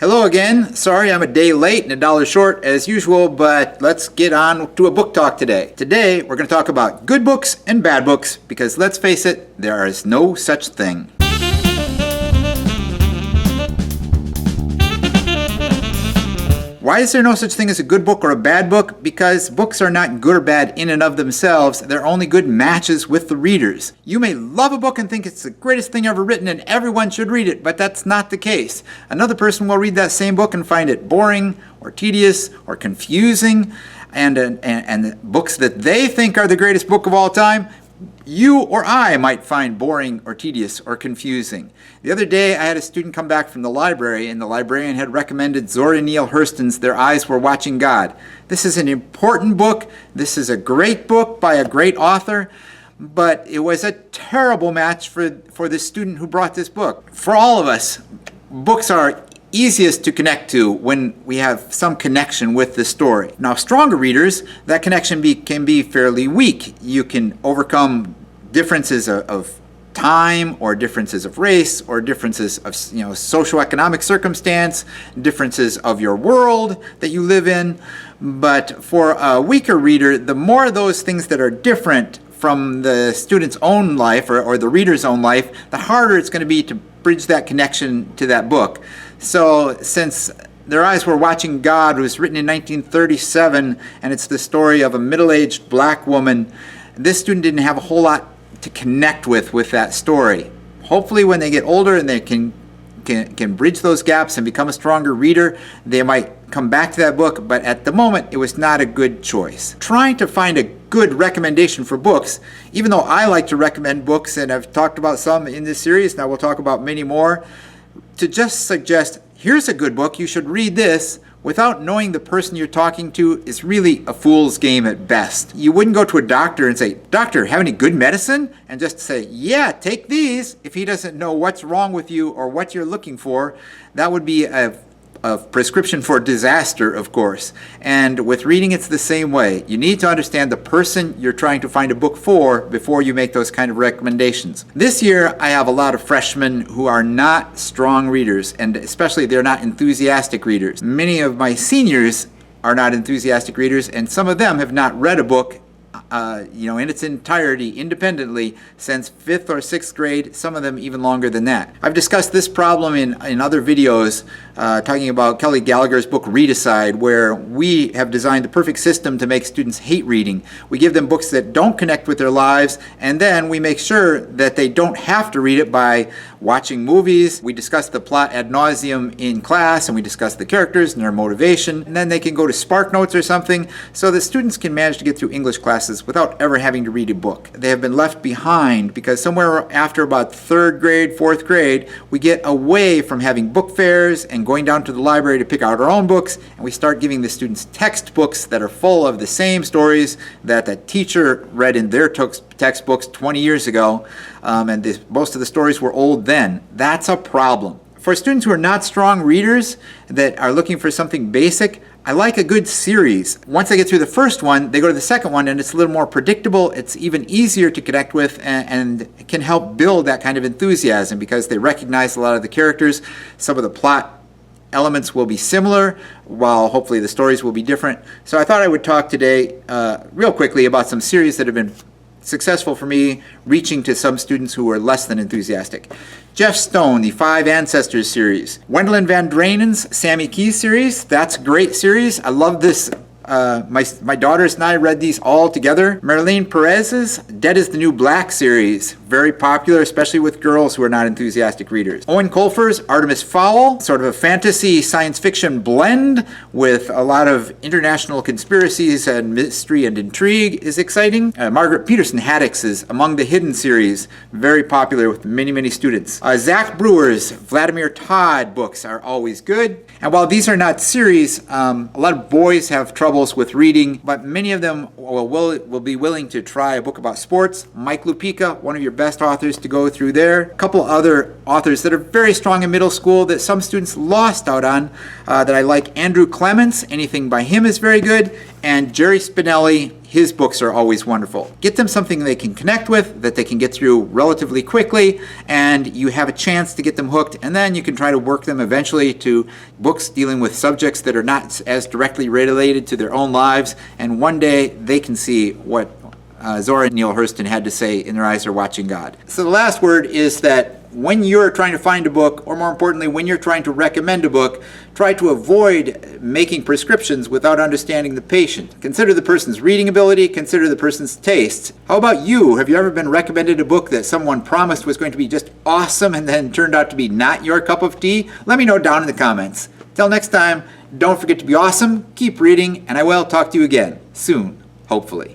Hello again. Sorry I'm a day late and $1 short as usual, but let's get on to a book talk today. Today we're going to talk about good books and bad books because let's face it, there is no such thing. Why is there no such thing as a good book or a bad book? Because books are not good or bad in and of themselves. They're only good matches with the readers. You may love a book and think it's the greatest thing ever written and everyone should read it, but that's not the case. Another person will read that same book and find it boring or tedious or confusing, and books that they think are the greatest book of all time, you or I might find boring or tedious or confusing. The other day I had a student come back from the library and the librarian had recommended Zora Neale Hurston's Their Eyes Were Watching God. This is an important book. This is a great book by a great author, but it was a terrible match for the student who brought this book. For all of us, books are easiest to connect to when we have some connection with the story. Now, stronger readers, that connection can be fairly weak. You can overcome differences of time or differences of race or differences of socioeconomic circumstance, differences of your world that you live in. But for a weaker reader, the more those things that are different from the student's own life or the reader's own life, the harder it's going to be to bridge that connection to that book. So since Their Eyes Were Watching God was written in 1937 and it's the story of a middle-aged black woman, this student didn't have a whole lot to connect with that story. Hopefully when they get older and they can bridge those gaps and become a stronger reader, they might come back to that book, but at the moment it was not a good choice. Trying to find a good recommendation for books, even though I like to recommend books and I've talked about some in this series, now we'll talk about many more, to just suggest, here's a good book, you should read this, without knowing the person you're talking to is really a fool's game at best. You wouldn't go to a doctor and say, "Doctor, have any good medicine?" And just say, "Yeah, take these," if he doesn't know what's wrong with you or what you're looking for. That would be a prescription for disaster, of course. And with reading, it's the same way. You need to understand the person you're trying to find a book for before you make those kind of recommendations. This year, I have a lot of freshmen who are not strong readers, and especially they're not enthusiastic readers. Many of my seniors are not enthusiastic readers, and some of them have not read a book in its entirety independently since 5th or 6th grade, some of them even longer than that. I've discussed this problem in other videos talking about Kelly Gallagher's book Read-A-Side, where we have designed the perfect system to make students hate reading. We give them books that don't connect with their lives, and then we make sure that they don't have to read it by watching movies. We discuss the plot ad nauseum in class, and we discuss the characters and their motivation, and then they can go to Spark Notes or something so that students can manage to get through English classes without ever having to read a book. They have been left behind because somewhere after about 3rd grade, 4th grade, we get away from having book fairs and going down to the library to pick out our own books, and we start giving the students textbooks that are full of the same stories that the teacher read in their textbooks 20 years ago, and most of the stories were old then. That's a problem. For students who are not strong readers that are looking for something basic, I like a good series. Once they get through the first one, they go to the second one and it's a little more predictable. It's even easier to connect with and can help build that kind of enthusiasm because they recognize a lot of the characters. Some of the plot elements will be similar, while hopefully the stories will be different. So I thought I would talk today real quickly about some series that have been successful for me, reaching to some students who are less than enthusiastic. Jeff Stone, the 5 Ancestors series. Gwendolyn Van Dranen's Sammy Keys series. That's a great series. I love this. My daughters and I read these all together. Marlene Perez's Dead is the New Black series. Very popular, especially with girls who are not enthusiastic readers. Owen Colfer's Artemis Fowl, sort of a fantasy science fiction blend with a lot of international conspiracies and mystery and intrigue, is exciting. Margaret Peterson Haddock's Among the Hidden series, very popular with many, many students. Zach Brewer's Vladimir Todd books are always good. And while these are not series, a lot of boys have troubles with reading, but many of them will be willing to try a book about sports. Mike Lupica, one of your best authors to go through there. A couple other authors that are very strong in middle school that some students lost out on that I like. Andrew Clements, anything by him is very good. And Jerry Spinelli, his books are always wonderful. Get them something they can connect with, that they can get through relatively quickly, and you have a chance to get them hooked, and then you can try to work them eventually to books dealing with subjects that are not as directly related to their own lives, and one day they can see what Zora Neale Hurston had to say in Their Eyes Are Watching God. So the last word is that when you're trying to find a book, or more importantly, when you're trying to recommend a book, try to avoid making prescriptions without understanding the patient. Consider the person's reading ability, consider the person's tastes. How about you? Have you ever been recommended a book that someone promised was going to be just awesome and then turned out to be not your cup of tea? Let me know down in the comments. Till next time, don't forget to be awesome, keep reading, and I will talk to you again soon, hopefully.